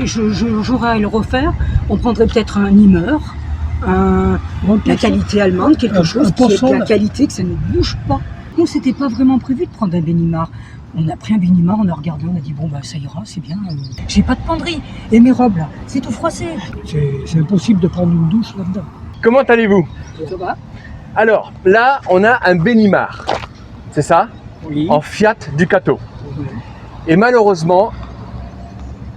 j'aurais à le refaire, on prendrait peut-être un Nimmer, la qualité allemande, quelque chose qui est de la qualité, que ça ne bouge pas. Nous, c'était pas vraiment prévu de prendre un Benimar. On a pris un Benimar, on a regardé, on a dit bon bah ça ira, c'est bien. J'ai pas de penderie. Et mes robes là, c'est tout froissé. C'est impossible de prendre une douche là-dedans. Comment allez-vous? Ça va? Alors, là, on a un Benimar, c'est ça? Oui. En Fiat Ducato. Et malheureusement,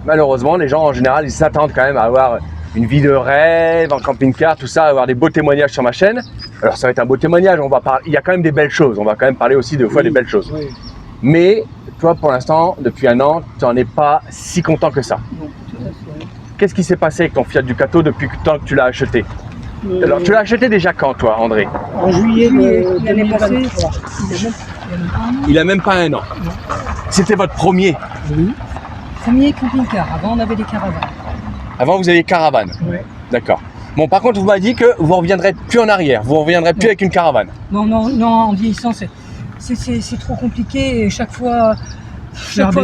les gens en général, ils s'attendent quand même à avoir une vie de rêve en camping-car, tout ça, avoir des beaux témoignages sur ma chaîne. Alors ça va être un beau témoignage, il y a quand même des belles choses, on va quand même parler aussi des fois des belles choses. Oui. Mais toi, pour l'instant, depuis un an, tu n'en es pas si content que ça. Non, tout à fait. Qu'est-ce qui s'est passé avec ton Fiat Ducato depuis le temps que tu l'as acheté? Alors, tu l'as acheté déjà quand, toi, André? En juillet de l'année passée. 2023. Il a même pas un an. C'était votre premier. Oui. Premier camping-car, avant on avait des caravanes. Avant, vous aviez caravane. Ouais. D'accord. Bon, par contre, vous m'avez dit que vous ne reviendrez plus en arrière. Vous ne reviendrez plus avec une caravane. Non, en vieillissant, c'est trop compliqué. Et chaque fois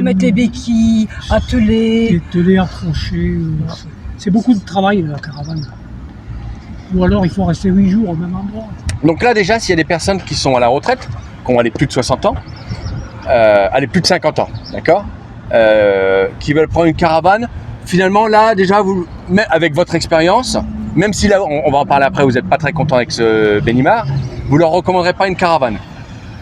mettre les béquilles, atteler. Atteler, accrocher. C'est beaucoup de travail, la caravane. Ou alors, il faut rester 8 jours au même endroit. Donc là, déjà, s'il y a des personnes qui sont à la retraite, qui ont allé plus de 60 ans, plus de 50 ans, d'accord, qui veulent prendre une caravane, finalement, là, déjà, vous, avec votre expérience, même si là, on va en parler après, vous n'êtes pas très content avec ce Benimar, vous leur recommanderez pas une caravane?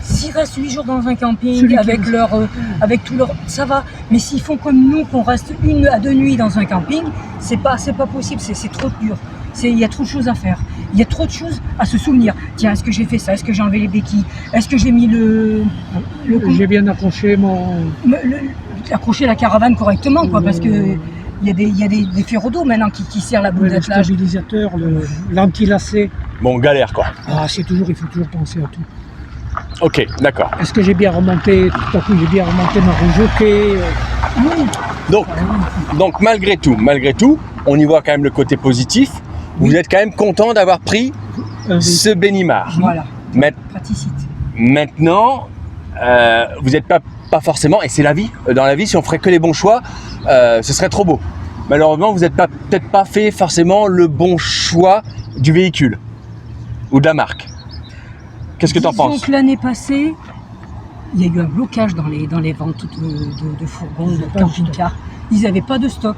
S'ils restent 8 jours dans un camping avec tout leur, ça va. Mais s'ils font comme nous, qu'on reste 1 à 2 nuits dans un camping, c'est pas possible, c'est trop dur. Il y a trop de choses à faire. Il y a trop de choses à se souvenir. Tiens, est-ce que j'ai fait ça? Est-ce que j'ai enlevé les béquilles? Est-ce que j'ai mis J'ai bien accroché accrocher la caravane correctement, quoi, parce que il y a des ferros d'eau maintenant qui serrent la boule d'attelage. Le stabilisateur, l'anti-lacet. Bon, galère, quoi. Ah, il faut toujours penser à tout. Ok, d'accord. Est-ce que j'ai bien remonté, tout à coup, j'ai bien remonté ma roue jockey? Donc malgré tout, on y voit quand même le côté positif. Vous êtes quand même content d'avoir pris ce Benimar. Voilà. Praticité. Maintenant, vous n'êtes pas forcément, et c'est la vie. Dans la vie, si on ferait que les bons choix, ce serait trop beau. Malheureusement, vous n'êtes peut-être pas fait forcément le bon choix du véhicule ou de la marque. Qu'est-ce que tu en penses? Donc l'année passée, il y a eu un blocage dans les ventes de fourgons, de camping-cars. Ils n'avaient pas de stock.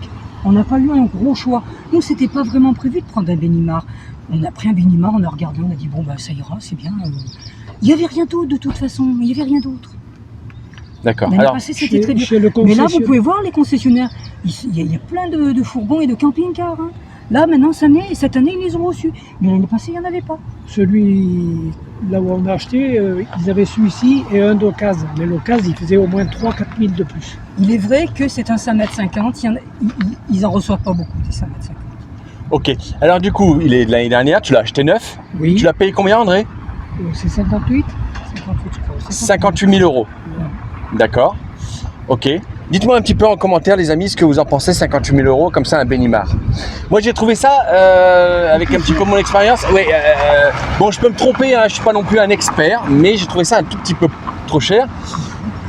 On n'a pas eu un gros choix. Nous, c'était pas vraiment prévu de prendre un Benimar. On a pris un Benimar, on a regardé, on a dit bon bah ça ira, c'est bien. Il n'y avait rien d'autre de toute façon, il n'y avait rien d'autre. D'accord. L'année passée, c'était très bien. Mais là, vous pouvez voir les concessionnaires, il y a plein de fourgons et de camping-cars. Hein. Là, maintenant, cette année, ils les ont reçus. Mais l'année passée, il n'y en avait pas. Celui là où on a acheté, ils avaient celui-ci et un d'occasion. Mais l'occasion, il faisait au moins 3-4 000 de plus. Il est vrai que c'est un 5,50 m. Ils n'en reçoivent pas beaucoup, des 5,50 m. Ok. Alors du coup, il est de l'année dernière, tu l'as acheté neuf. Oui. Tu l'as payé combien, André? C'est 58 58 000 euros. Ouais. D'accord. Ok. Dites-moi un petit peu en commentaire, les amis, ce que vous en pensez, 58 000 euros, comme ça, un Benimar. Moi, j'ai trouvé ça, avec un petit peu mon expérience. Ouais, bon, je peux me tromper, hein, je ne suis pas non plus un expert, mais j'ai trouvé ça un tout petit peu trop cher.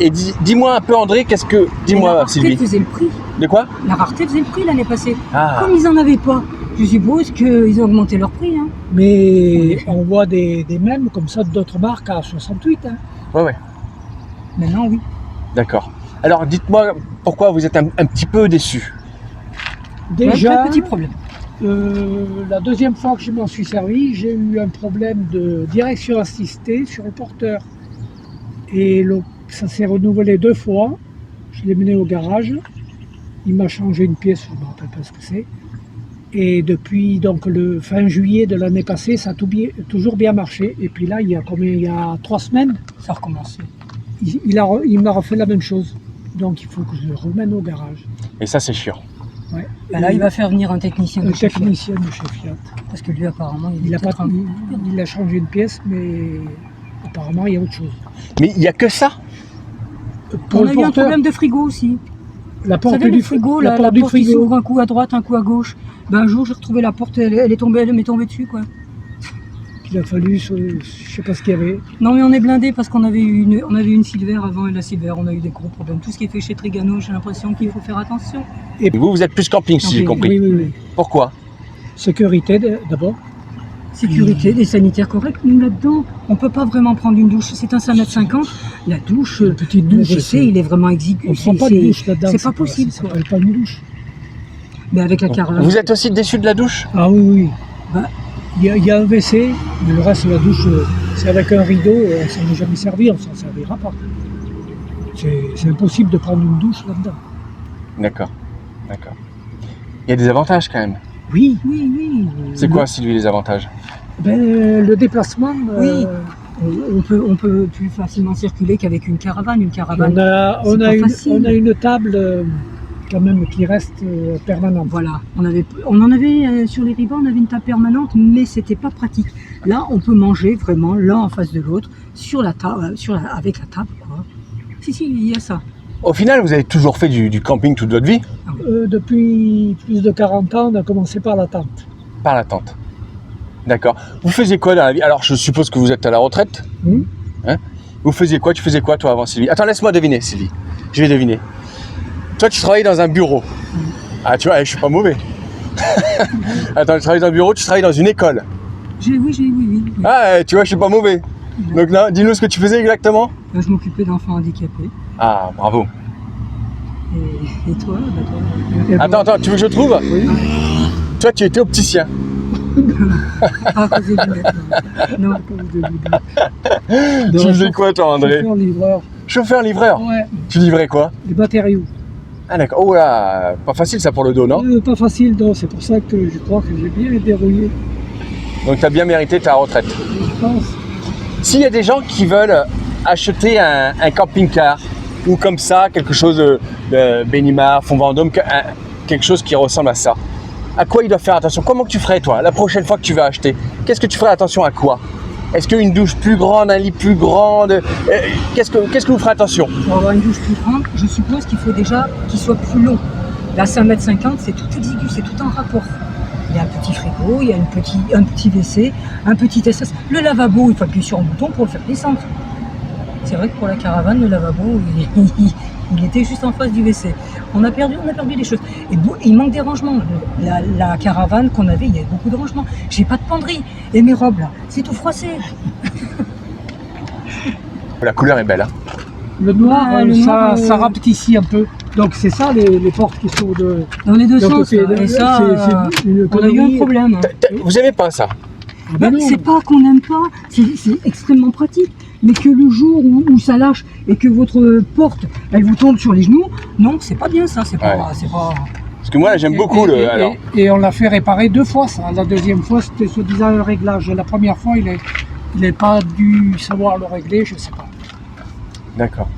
Et dis-moi un peu, André, dis-moi, Sylvie. La rareté faisait le prix. De quoi? La rareté faisait le prix l'année passée. Ah. Comme ils n'en avaient pas, je suppose qu'ils ont augmenté leur prix. Hein. Mais on voit des mèmes comme ça d'autres marques à 68. Hein. Ouais. Maintenant, oui. D'accord. Alors, dites-moi pourquoi vous êtes un petit peu déçu. Déjà, un petit problème. La deuxième fois que je m'en suis servi, j'ai eu un problème de direction assistée sur le porteur. Et ça s'est renouvelé 2 fois. Je l'ai mené au garage. Il m'a changé une pièce, je ne me rappelle pas ce que c'est. Et depuis donc le fin juillet de l'année passée, ça a toujours bien marché. Et puis là, il y a 3 semaines, Ça a recommencé. il m'a refait la même chose. Donc il faut que je le remène au garage. Et ça, c'est chiant. Ouais. Ben là, il va faire venir un technicien de chez Fiat. De chez Fiat. Parce que lui, apparemment, Il a changé une pièce, mais apparemment, il y a autre chose. Mais il n'y a que ça? On a eu un problème de frigo aussi. La porte Vous savez, du le frigo, la porte du porte qui frigo. s'ouvre un coup à droite, un coup à gauche. Ben, un jour, j'ai retrouvé la porte, elle m'est tombée dessus, quoi. qu'il a fallu, je sais pas ce qu'il y avait. Non, mais on est blindé parce qu'on avait une Silver avant et la Silver, on a eu des gros problèmes. Tout ce qui est fait chez Trigano, j'ai l'impression qu'il faut faire attention. Et vous êtes plus camping, si j'ai compris. Oui. Pourquoi? Sécurité d'abord. Sécurité, des sanitaires corrects. Nous, là-dedans, on ne peut pas vraiment prendre une douche. C'est un 5,50 m. La douche, Une petite douche, le WC, il est vraiment exigu. On ne prend pas de douche là-dedans. C'est pas possible. Ça s'appelle pas une douche. Mais avec la caravane. Vous êtes aussi déçu de la douche? Ah oui. Bah, Il y a un WC, mais le reste de la douche, c'est avec un rideau, ça ne va jamais servir, on s'en servira pas. C'est impossible de prendre une douche là-dedans. D'accord. Il y a des avantages quand même. Oui. C'est quoi, Sylvie, les avantages? Le déplacement, Oui. On peut plus facilement circuler qu'avavec une caravane. Une caravane, on a facile. une table quand même qui reste permanente. Voilà, on en avait sur les rivets, on avait une table permanente, mais c'était pas pratique. Là, on peut manger vraiment l'un en face de l'autre sur la table, avec la table, quoi. Si, il y a ça. Au final, vous avez toujours fait du camping toute votre vie? Depuis plus de 40 ans, on a commencé par la tente. Par la tente. D'accord. Vous faisiez quoi dans la vie? Alors, je suppose que vous êtes à la retraite. Hein? Vous faisiez quoi? Tu faisais quoi, toi, avant, Sylvie? Attends, laisse-moi deviner, Sylvie. Je vais deviner. Toi, tu travailles dans un bureau. Ah, tu vois, je suis pas mauvais. Attends, tu travailles dans un bureau, tu travailles dans une école. Oui. Ah, tu vois, je suis pas mauvais. Donc là, dis-nous ce que tu faisais exactement. Là, je m'occupais d'enfants handicapés. Ah, bravo. Et toi, Attends, tu veux que je trouve? Oui. Toi, tu étais opticien. Pas à cause des lunettes, non. À cause des lunettes. Tu faisais quoi, toi, André? Chauffeur-livreur. Chauffeur-livreur. Ouais, Tu livrais quoi? des matériaux. Ah, d'accord. Oh là, pas facile ça pour le dos, non? Pas facile, donc c'est pour ça que je crois que j'ai bien dérouillé, Donc, tu as bien mérité ta retraite. je pense. S'il y a des gens qui veulent acheter un camping-car ou comme ça, quelque chose de Benimar, Fond Vendôme, quelque chose qui ressemble à ça, à quoi ils doivent faire attention? Comment tu ferais, toi, la prochaine fois que tu vas acheter? Qu'est-ce que tu ferais attention à quoi? Est-ce qu'une douche plus grande, un lit plus grand? Qu'est-ce que vous ferez attention? Pour avoir une douche plus grande, je suppose qu'il faut déjà qu'il soit plus long. Là, 5,50 m, c'est tout exigu, c'est tout en rapport. Il y a un petit frigo, il y a un petit WC, un petit SS. Le lavabo, il faut appuyer sur un bouton pour le faire descendre. C'est vrai que pour la caravane, le lavabo, il était juste en face du WC. On a perdu des choses. Et il manque des rangements. La caravane qu'on avait, il y avait beaucoup de rangements. J'ai pas de penderie. Et mes robes, là, c'est tout froissé. La couleur est belle, hein? Le noir, Ah, le noir, ça rapetit un peu. Donc c'est ça les portes qui sont Dans les deux d'un sens. côté. Et ça, C'est une on a eu un économie. problème. Hein. Vous aimez pas ça? Ben non. C'est pas qu'on n'aime pas, c'est extrêmement pratique. Mais que le jour où ça lâche et que votre porte, elle vous tombe sur les genoux, non, c'est pas bien ça. C'est pas. Parce que moi, là, j'aime beaucoup alors. Et on l'a fait réparer 2 fois ça. La deuxième fois, c'était soi-disant un réglage. La première fois, il n'est pas dû savoir le régler, je sais pas. D'accord.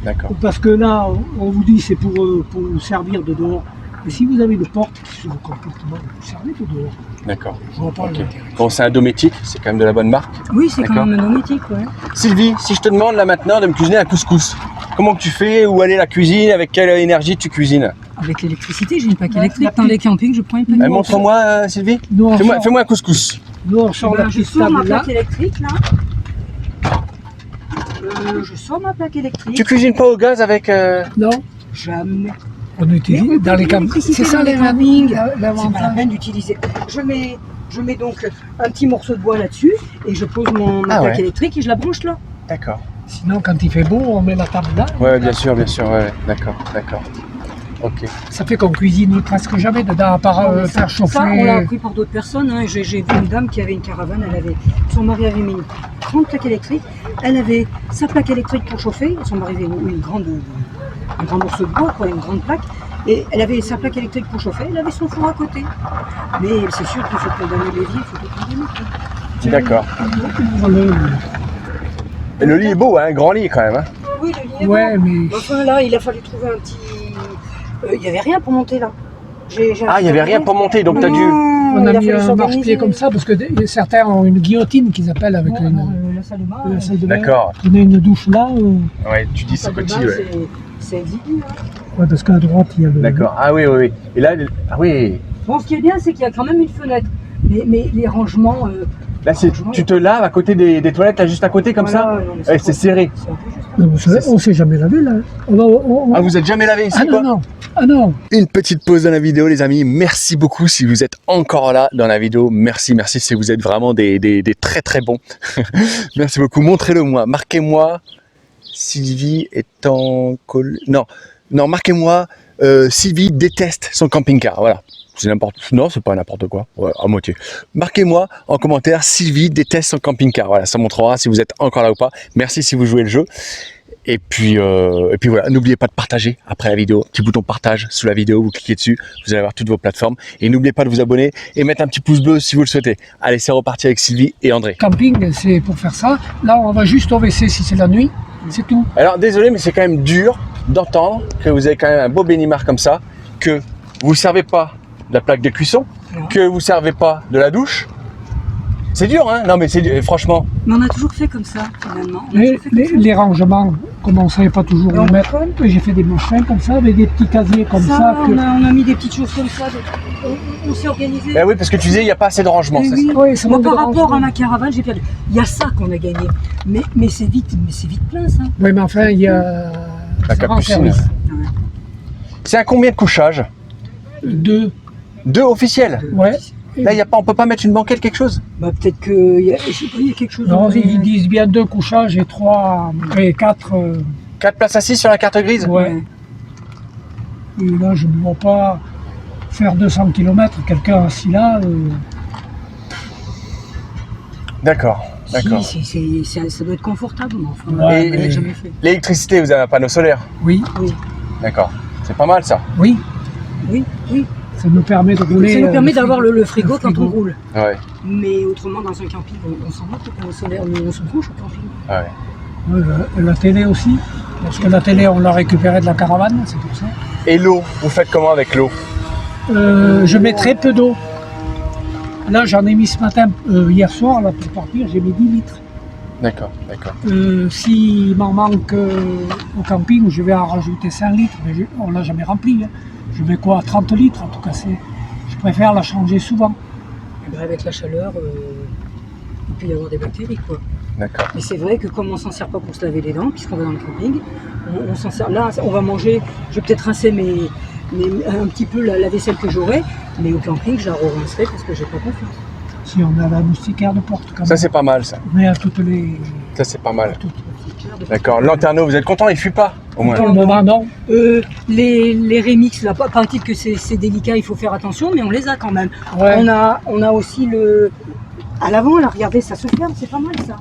Parce que là, on vous dit c'est pour vous servir de dehors. Et si vous avez une porte qui s'ouvre complètement, vous servez de dehors. D'accord. Je vois pas Ok. l'intérêt. Bon, c'est un Dométique, c'est quand même de la bonne marque. Oui, c'est quand D'accord. même un hermétique, ouais. Sylvie, si je te demande là maintenant de me cuisiner un couscous, comment tu fais? Où aller la cuisine? Avec quelle énergie tu cuisines? Avec l'électricité, j'ai une plaque Ouais, électrique. la Dans les campings, je prends une plaque Nous, électrique. Montre-moi, Sylvie. Nous, on sort- Fais-moi un couscous. Nous, on sort la Je petite sors ma table là. plaque électrique, là. Je sors ma plaque électrique. Tu cuisines pas au gaz avec... Non, Jamais. on utilise Mais on dans peut les pas campings. l'électricité C'est ça dans les les campings. campings. C'est pas la peine d'utiliser. Je mets donc un petit morceau de bois là-dessus et je pose ma Ah plaque ouais. électrique et je la branche là. D'accord. Sinon, quand il fait beau, on met la table là. Ouais, bien sûr, ouais. D'accord. Ok. Ça fait qu'on cuisine presque jamais dedans, à part Non, mais faire chauffer. Ça, on l'a appris par d'autres personnes. Hein. J'ai vu une dame qui avait une caravane. Son mari avait mis une grande plaque électrique. Elle avait sa plaque électrique pour chauffer. Son mari avait un grand morceau de bois, quoi, une grande plaque. Et elle avait sa plaque électrique pour chauffer. Elle avait son four à côté. Mais c'est sûr qu'il faut condamner l'évier, il faut tout condamner. D'accord. Le- Et le lit est beau, hein, grand lit quand même. Hein. Oui, le lit est Ouais, bon. mais Enfin là, il a fallu trouver un petit. Il n'y avait rien pour monter là. Ah, il n'y avait rien pour monter, donc t'as dû... on a mis un marche-pied comme ça, parce que certains ont une guillotine qu'ils appellent avec La salle de bain. la salle de bain. D'accord. On a une douche là, Ouais, tu dis c'est La salle de petit, bain, ouais. c'est exigu. Hein. ouais, parce qu'à droite, il y a le... D'accord. Ah oui. Et là, ah oui. Bon, ce qui est bien, c'est qu'il y a quand même une fenêtre. Mais les rangements. Là, tu te laves à côté des toilettes, là, juste à côté, comme ça. C'est serré. C'est un peu juste. Mais vous savez, on ne s'est jamais lavé là. Ah, vous êtes jamais lavé ici, Ah quoi? non, non. Ah non. Une petite pause dans la vidéo, les amis. Merci beaucoup si vous êtes encore là dans la vidéo. Merci, merci si vous êtes vraiment des très très bons. Merci beaucoup. Montrez-le moi. Marquez-moi. Sylvie est en non, marquez-moi. Sylvie déteste son camping-car. Voilà. C'est n'importe. Non, c'est pas n'importe quoi. Ouais, à moitié. Marquez-moi en commentaire. Sylvie déteste son camping-car. Voilà, ça montrera si vous êtes encore là ou pas. Merci si vous jouez le jeu. Et puis voilà, n'oubliez pas de partager après la vidéo, petit bouton partage sous la vidéo, vous cliquez dessus, vous allez avoir toutes vos plateformes. Et n'oubliez pas de vous abonner et mettre un petit pouce bleu si vous le souhaitez. Allez, c'est reparti avec Sylvie et André. Camping, c'est pour faire ça. Là, on va juste au WC si c'est la nuit, c'est tout. Alors désolé, mais c'est quand même dur d'entendre que vous avez quand même un beau bénimar comme ça, que vous ne servez pas de la plaque de cuisson, que vous ne servez pas de la douche. C'est dur, hein? Non, mais c'est franchement. Mais on a toujours fait comme ça, finalement. Les rangements, comme on ne savait pas toujours les mettre, j'ai fait des machins comme ça, avec des petits casiers comme ça. On a mis des petites choses comme ça. On s'est organisé. Ben oui, parce que tu disais, il n'y a pas assez de rangement. Oui, Ça, oui. Oui, ça Moi, manque par de rapport rangement. à ma caravane, j'ai perdu. Il y a ça qu'on a gagné. Mais c'est vite plein, ça. Oui, mais enfin, il y a. La ça rend capucine. service. Ouais. C'est à combien de couchages? 2. 2 officiels. Ouais. Là, on peut pas mettre une banquette, quelque chose? Bah, peut-être qu'il y a quelque chose. Non, ils disent bien 2 couchages et 3 et 4. 4 places assises sur la carte grise? Ouais. Et là, je ne vois pas faire 200 km, quelqu'un assis là. D'accord, d'accord. Si, ça doit être confortable, mais enfin, Ouais, on l'a mais- jamais fait. L'électricité, vous avez un panneau solaire? Oui, Oui, D'accord. C'est pas mal ça. oui. oui. Ça nous permet de rouler. Ça nous permet d'avoir le frigo le quand frigo. on roule. Ouais. Mais autrement, dans un camping, on s'en moque, le solaire, nous on se couche au camping. Ouais. Ouais, la télé aussi. Parce que la télé, on l'a récupérée de la caravane, c'est pour ça. Et l'eau, vous faites comment avec l'eau? Je mets très peu d'eau. Là, j'en ai mis ce matin, hier soir, là, pour partir, j'ai mis 10 litres. D'accord, d'accord. S'il m'en manque au camping, je vais en rajouter 5 litres, mais on l'a jamais rempli. Hein. Je mets quoi, 30 litres en tout cas. Je préfère la changer souvent. Et ben, avec la chaleur, il peut y avoir des bactéries, quoi. D'accord. Mais c'est vrai que comme on s'en sert pas pour se laver les dents, puisqu'on va dans le camping, on s'en sert. Là, on va manger, je vais peut-être rincer un petit peu la vaisselle que j'aurai, mais au camping, je la rincerai parce que j'ai pas confiance. Si on a la moustiquaire de porte quand même. Ça, c'est pas mal ça. Mais à toutes les. Ça, c'est pas mal. D'accord. D'accord. Lanterneau, vous êtes content? Il fuit pas? Au moins. Pour le moment, non. Les remix, là, paraît-il que c'est délicat, il faut faire attention, mais on les a quand même. Ouais. On a aussi le. À l'avant, là, regardez, ça se ferme, c'est pas mal ça.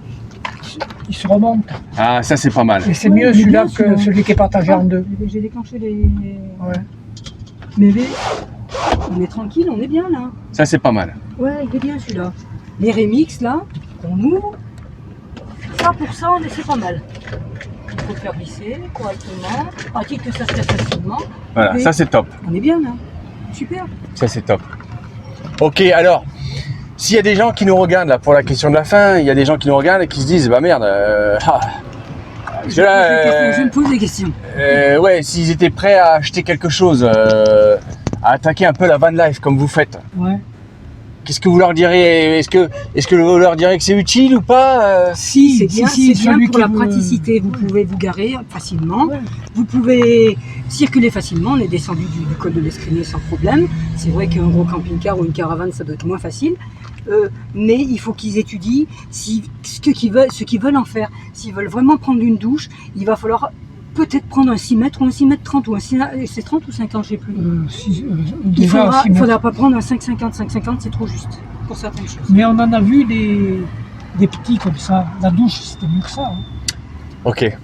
Il se remonte. Ah, ça, c'est pas mal. Et c'est Ouais, mieux il est celui-là bien, que celui-là. celui qui est partagé en deux. J'ai déclenché les. Ouais. Mais on est tranquille, on est bien là. Ça, c'est pas mal. Ouais, il est bien celui-là. Les remix là, qu'on ouvre, ça pour ça, c'est pas mal. Il faut le faire glisser correctement. Paraît-il que ça se fait facilement. Voilà, Et ça, c'est top. on est bien là. Super. Ça, c'est top. Ok, alors, s'il y a des gens qui nous regardent là pour la question de la fin, il y a des gens qui nous regardent et qui se disent, bah merde, parce que là, Je me pose des questions. ouais, s'ils étaient prêts à acheter quelque chose, à attaquer un peu la van life comme vous faites, Ouais. qu'est-ce que vous leur direz? Est-ce que vous leur direz que c'est utile ou pas? Si, C'est bien, si, c'est bien celui pour qui la veut- praticité. Vous pouvez vous garer facilement. Ouais. Vous pouvez circuler facilement. On est descendu du col de l'Escrinier sans problème. C'est vrai qu'un gros camping-car ou une caravane, ça doit être moins facile. Mais il faut qu'ils étudient ce qu'ils veulent en faire. S'ils veulent vraiment prendre une douche, il va falloir peut-être prendre un 6 mètres ou un 6 mètres 30 ou un 6 c'est 30 ou 50, je sais plus. Il Déjà, faudra, 6 mètres. faudra pas prendre un 5,50. 5,50 c'est trop juste pour certaines choses. Mais on en a vu des petits comme ça. La douche, c'était mieux que ça. Hein. Ok.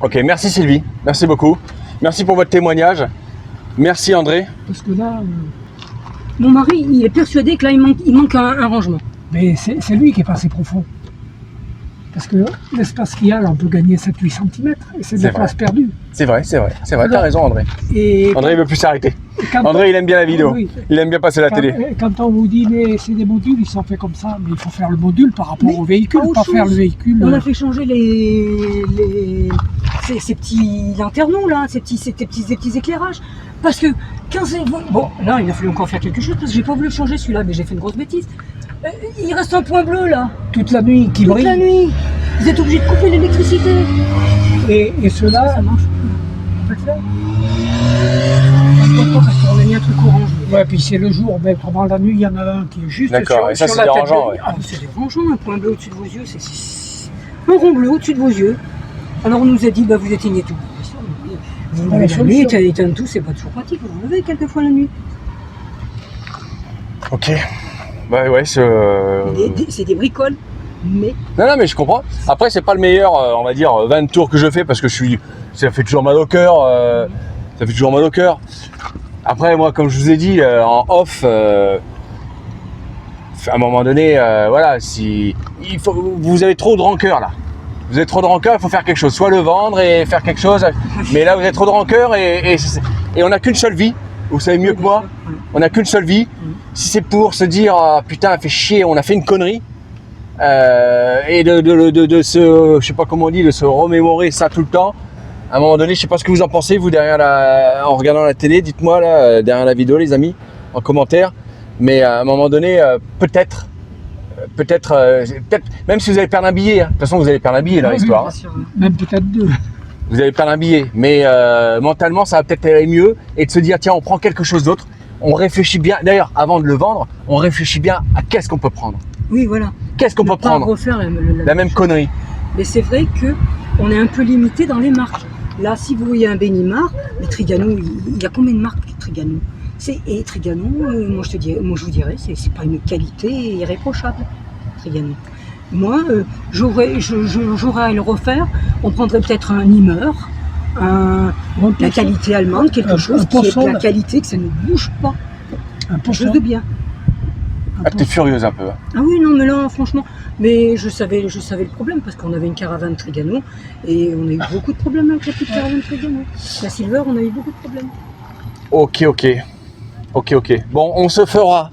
Ok, merci Sylvie, merci beaucoup. Merci pour votre témoignage. Merci André. Parce que là, Mon mari, il est persuadé que là, il manque un rangement. mais c'est lui qui est pas assez profond. Parce que l'espace qu'il y a, là, on peut gagner 7-8 cm. Et c'est de C'est la place perdue. C'est vrai, t'as Alors- raison André. Et André il veut plus s'arrêter. quand André il aime bien la vidéo, Oui. il aime bien passer la télé. Quand on vous dit, mais c'est des modules, ils sont faits comme ça, mais il faut faire le module par rapport Mais au véhicule, pas pas autre faire chose. le véhicule. On a fait changer les ces petits lanternons là, ces petits éclairages. Parce que quand c'est bon, là il a fallu encore faire quelque chose parce que j'ai pas voulu changer celui-là, mais j'ai fait une grosse bêtise. Il reste un point bleu là. Toute la nuit qui Toute brille. la nuit. Vous êtes obligé de couper l'électricité. Et ceux-là, Ça marche. On peut le faire. Pourquoi? Parce qu'on a mis un truc orange. ouais, puis c'est le jour, mais pendant la nuit, il y en a un qui est juste D'accord, et ça, sur c'est la tête. dérangeant, ouais. Ah, c'est dérangeant, un point bleu au-dessus de vos yeux, c'est un rond bleu au-dessus de vos yeux. Alors on nous a dit, bah vous éteignez tout. Vous Ouais, levez la nuit, solution. éteindre tout, c'est pas toujours pratique, vous l'enlevez quelquefois la nuit. Ok. Bah ouais, C'est des bricoles, mais Non, mais je comprends. Après, c'est pas le meilleur, on va dire, 20 tours que je fais parce que ça fait toujours mal au cœur. Ça fait toujours mal au cœur. Après, moi, comme je vous ai dit, en off, à un moment donné, voilà, vous avez trop de rancœur là. Vous avez trop de rancœur, il faut faire quelque chose. Soit le vendre et faire quelque chose. Mais là, vous avez trop de rancœur et on n'a qu'une seule vie. Vous savez mieux que moi. On n'a qu'une seule vie. Si c'est pour se dire, ah, putain, fait chier, on a fait une connerie. Et de se, je sais pas comment on dit, de se remémorer ça tout le temps. À un moment donné, je sais pas ce que vous en pensez, vous, en regardant la télé, dites-moi là, derrière la vidéo, les amis, en commentaire. Mais à un moment donné, peut-être, même si vous allez perdre un billet, hein. De toute façon, vous allez perdre un billet dans Oui, l'histoire. bien Hein. sûr. Même peut-être deux. Vous allez perdre un billet, mais mentalement, ça va peut-être aller mieux et de se dire, tiens, on prend quelque chose d'autre. On réfléchit bien. D'ailleurs, avant de le vendre, on réfléchit bien à qu'est-ce qu'on peut prendre. Oui, voilà. Qu'est-ce qu'on Ne peut pas prendre? refaire La même connerie. Mais c'est vrai que on est un peu limité dans les marques. Là, si vous voyez un Bénimar, les Trigano, il y a combien de marques les Trigano? Et Trigano, moi je vous dirais, c'est pas une qualité irréprochable, Trigano. Moi, j'aurais à le refaire, on prendrait peut-être un Nimmer, la qualité allemande, quelque chose qui est de la qualité, que ça ne bouge pas, Un quelque chose de bien. Ah, t'es furieuse un peu. Hein. Ah oui, non, mais là, franchement, mais je savais le problème parce qu'on avait une caravane Trigano et on a eu beaucoup de problèmes avec la petite caravane Trigano. La Silver, on a eu beaucoup de problèmes. Ok. Bon, on se fera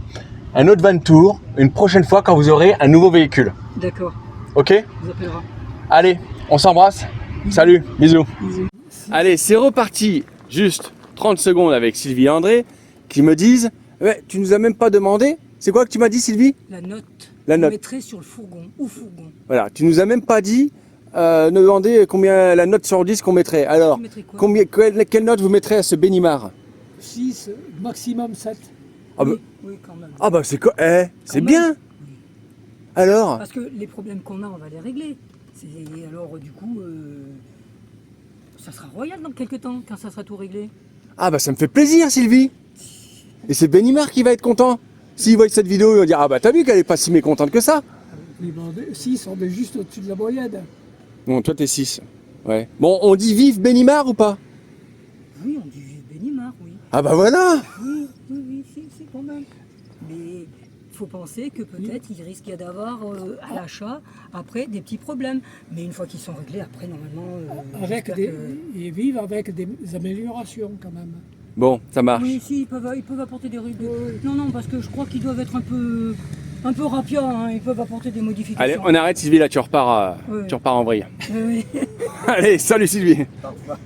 un autre van tour une prochaine fois quand vous aurez un nouveau véhicule. D'accord, Ok? on vous appellera. Allez, on s'embrasse. Salut, bisous. Bisous. Allez, c'est reparti. Juste 30 secondes avec Sylvie et André qui me disent ouais, tu nous as même pas demandé. C'est quoi que tu m'as dit, Sylvie? La note, La on note. mettrait sur le fourgon ou fourgon. Voilà, tu nous as même pas dit nous demander combien la note sur 10 qu'on mettrait. Alors, Tu mettrais quoi? quelle note vous mettrez à ce Bénimar? 6, maximum 7. Ah bah, Oui, quand même. c'est quoi? C'est même. bien. Alors? Parce que les problèmes qu'on a, on va les régler. Alors, du coup, ça sera royal dans quelques temps, quand ça sera tout réglé. Ah bah ça me fait plaisir, Sylvie. Et c'est Bénimar qui va être content. S'il voit cette vidéo, il va dire ah bah t'as vu qu'elle est pas si mécontente que ça. 6, on est juste au-dessus de la moyenne. Bon, toi t'es 6. Ouais. Bon, on dit vive Bénimar ou pas? Oui, on dit vive Bénimar, oui. Ah bah voilà. Oui, c'est quand même. Mais il faut penser que peut-être il risque d'avoir à l'achat après des petits problèmes. Mais une fois qu'ils sont réglés, après normalement. Ils vivent avec des améliorations quand même. Bon, ça marche. Oui, si, ils peuvent apporter des règles. Non, parce que je crois qu'ils doivent être un peu rapiats, hein. Ils peuvent apporter des modifications. Allez, on arrête Sylvie là, tu repars en vrille. Oui. Allez, salut Sylvie. Au revoir.